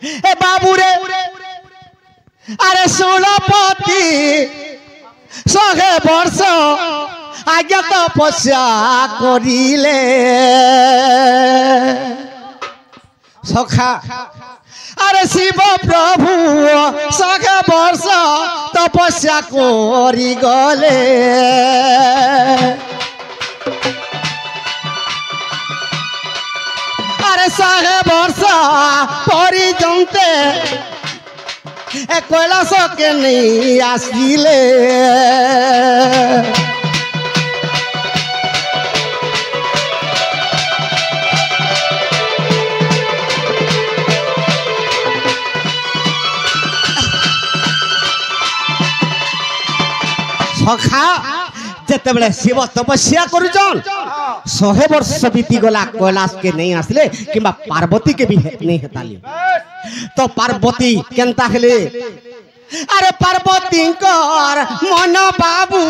ए बाबू रे अरे 16 पति 100 वर्ष आज्ञा तपस्या करिले सखा अरे शिव प्रभु 100 वर्ष तपस्या करी गले अरे 100 वर्ष परिजंते कैलाश के नहीं आसिले सखा जेते बेले शिव तपस्या करुचन 100 वर्ष बीती गला कैलाश के नहीं आसले किंबा पार्वती के भी नहीं हेताली तो पार्वती केनता हेले अरे पार्वती कर मन बाबू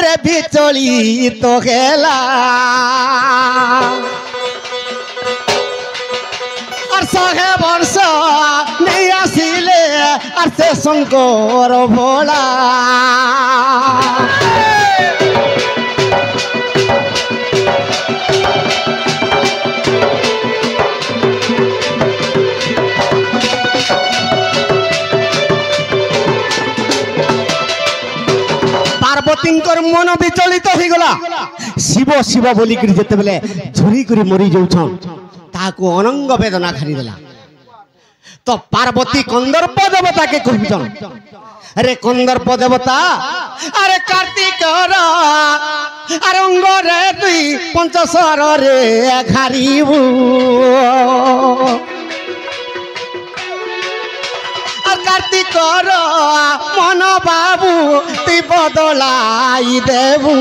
रे बिचली तो हेला और 100 वर्ष नहीं आसिले और से शंकर भोला पार्वतींकर मन विचलित हो गला शिव शिव बोली कर जेते बेले झुरी करी मरी जाउछन ताको अनंग वेदना खाली देला तो पार्वती कंदर्प देवता के कहछन अरे कंदर्प देवता अरे कार्तिक अरे अंग रे तुई पंचस्वर रे घारीबू कार्तिक मन बाबू ती बदलाई देबू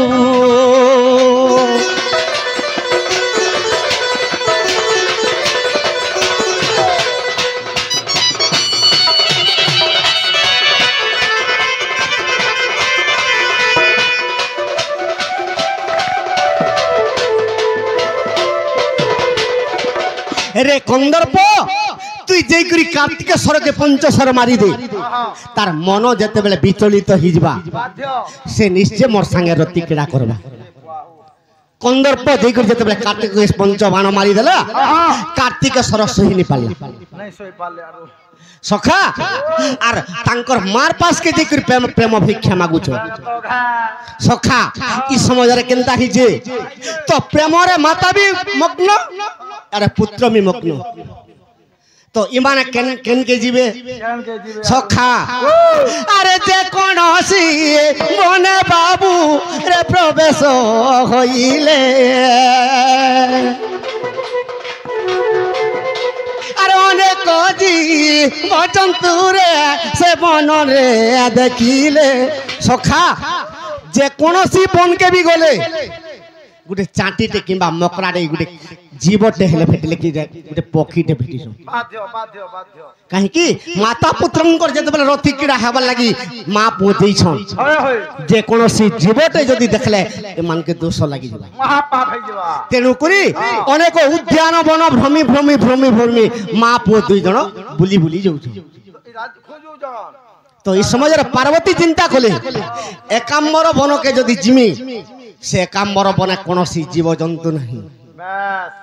रे कंदर्प तुई जेकरी कार्तिकेश्वर के पंचस्वर मारी दे तार मन जेते बेले विचलित हिजबा से निश्चय मोर संगे रति क्रीड़ा करबा कंदर्प जेकरी जेते बेले कार्तिक पंच बाण मारी देला कार्तिकेश्वर सही नहीं पाला नहीं सही पाले आरो सखा आर तांकर मार पास के जेकरी प्रेम प्रेम भिक्षा मागुछ सखा ई समय रे केनता हिजे तो प्रेम रे माता भी मग्न अरे पुत्र भी मग्न तो इमाने केन केन के जीवे सखा अरे जे कोनसी मने बाबू रे प्रवेश होइले अरे अनेक जी बचंतु रे से मन रे देखिले सखा जे कोनसी बन के भी गले गुटे चाटीटे किंबा मकराटे गुटे जीवटे हेले भेटले कि गुटे पक्षीटे भेटिस बाध्य बाध्य बाध्य काहे कि माता पुत्रंकर जेते बेले रति क्रीड़ा हेबा लागि मां पो देइछन जे कोनोसी जीवटे जदी देखले ए मान के दोष लागि जबा महापाप हे जबा तेनु करी अनेक उद्यान वन भ्रमी भ्रमी भ्रमी भ्रमी मां पो दुई जण बुली बुली जाउछ खोजु जन तो इस समय रे पार्वती चिंता कले एकाम्बर वन के जदी जिमी से एकाम्बर वन कोनोसी जीव जंतु नहीं बस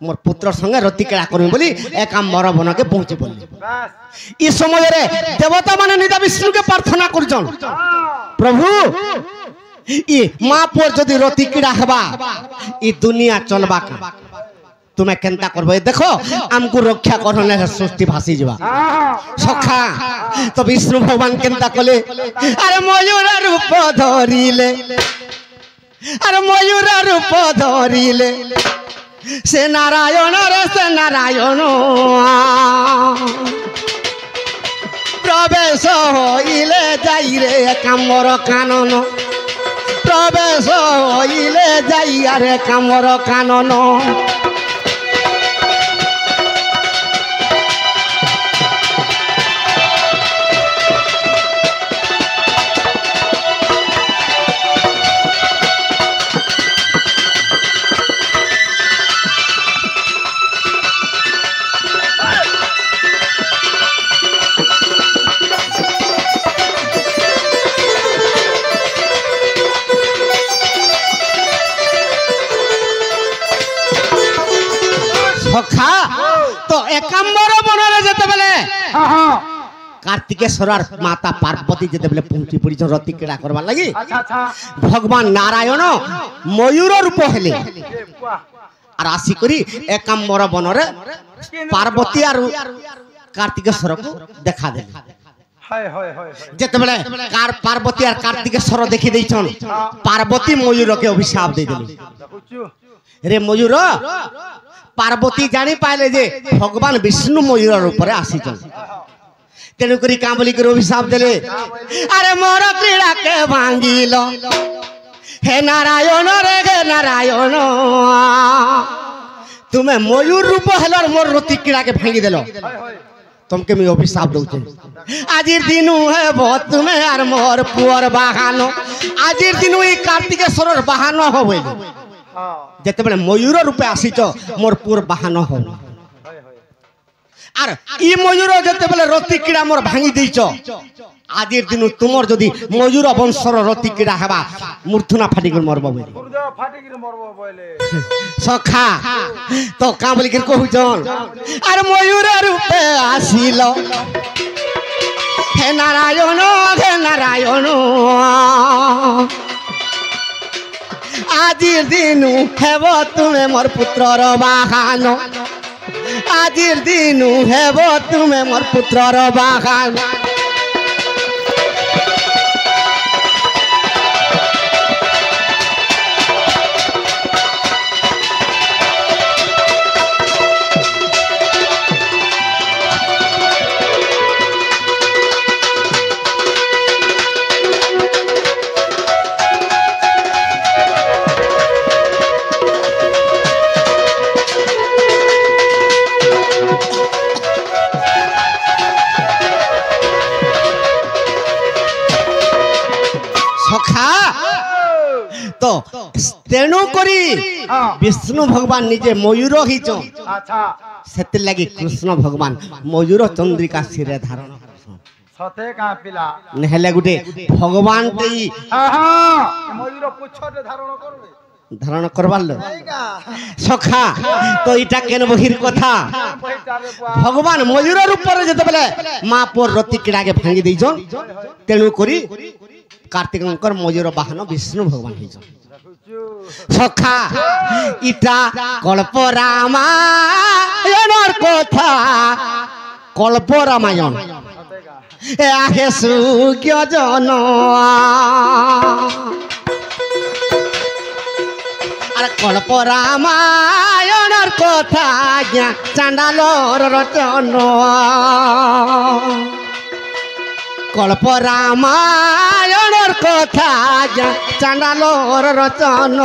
मोर पुत्र संगे रति क्रीड़ा करमी बोली एकाम्बर वन के पहुंचे बोली इस समय रे देवता माने निदा विष्णु के प्रार्थना करजन प्रभु ई मां पर जदी रति क्रीड़ा हेबा ई दुनिया चलबा का तुम्हें केनता करबो देखो हमको रक्षा करने सृष्टि भासी जबा सखा तो विष्णु भगवान केनता कले अरे मयूर रूप धरिले अरे मयूर रूप धरिले से नारायण रे से नारायण प्रवेश होइले जाई रे कामर कानन प्रवेश होइले जाई रे कामर कानन বনরে যেতে বেলে হ্যাঁ হ্যাঁ कार्तिकेश्वर माता पार्वती जेते बेले पहुंची पड़ी रति क्रीड़ा करवा लगी अच्छा अच्छा भगवान नारायण मयूर रूप हेले और आसी करी एकाम्बर बनरे पार्वती और कार्तिकेश्वर को देखा देले हाय हाय हाय जेते बेले पार्वती और कार्तिकेश्वर देखि दैछन पार्वती मयूर के अभिशाप दे देले रे मयूर पार्वती जानी पाइले जे भगवान विष्णु मयूर रूप रे आसीछन तेणुकरी क्या बोली कर अभिशाप देले अरे मोर क्रीड़ा के भांगिल हे नारायण रे हे नारायण तुम्हें मयूर रूप हेल मोर रति क्रीड़ा के भांगी देल तुमके मैं अभिशाप दौचे आजिर दिन है बहुत तुम्हें यार मोर पुअर बाहानो आजिर दिन ई कार्तिकेश्वर बाहानो हो जेते बेले मयूर रूपे आसीच मोर पुअर बाहानो हो आर ई मयूर जते बेले रति क्रीड़ा मोर भांगी देइछ आजिर दिन तुमर जदी मयूर वंशर रति क्रीड़ा हेबा मूर्धना फाटी कर मरबो बोली मुर्दा फाटी कर मरबो बोले सखा तो का बोली कर कहूजन अरे मयूर रूपे आसिल हे नारायण आजिर दिन हेबो तुमे मोर पुत्रर बाहान आजिर दिन हेब तुम्हें मोर पुत्रर बागान तो तेणु करी विष्णु भगवान निजे मयूर हिच अच्छा सेते लगी कृष्ण भगवान मयूर चंद्रिका सिरे धारण सते का पिला नहेले गुटे भगवान तेई हां हां मयूर पुछटे धारण करबे धारण करबाल सखा तो इटा केन बहिर कथा भगवान मयूर रूप रे जते बेले मां पर रति क्रीड़ा के भांगी देइछन तेणु करी कार्तिकंकर मयूर वाहन विष्णु भगवान हिजन सखा इटा कल्प रामायणर कथा कल्प रामायण आहे सुज्ञ जन अरे कल्प रामायणर कथा चांडालर रचन कल्प रामायणर कथा चांडालर रचन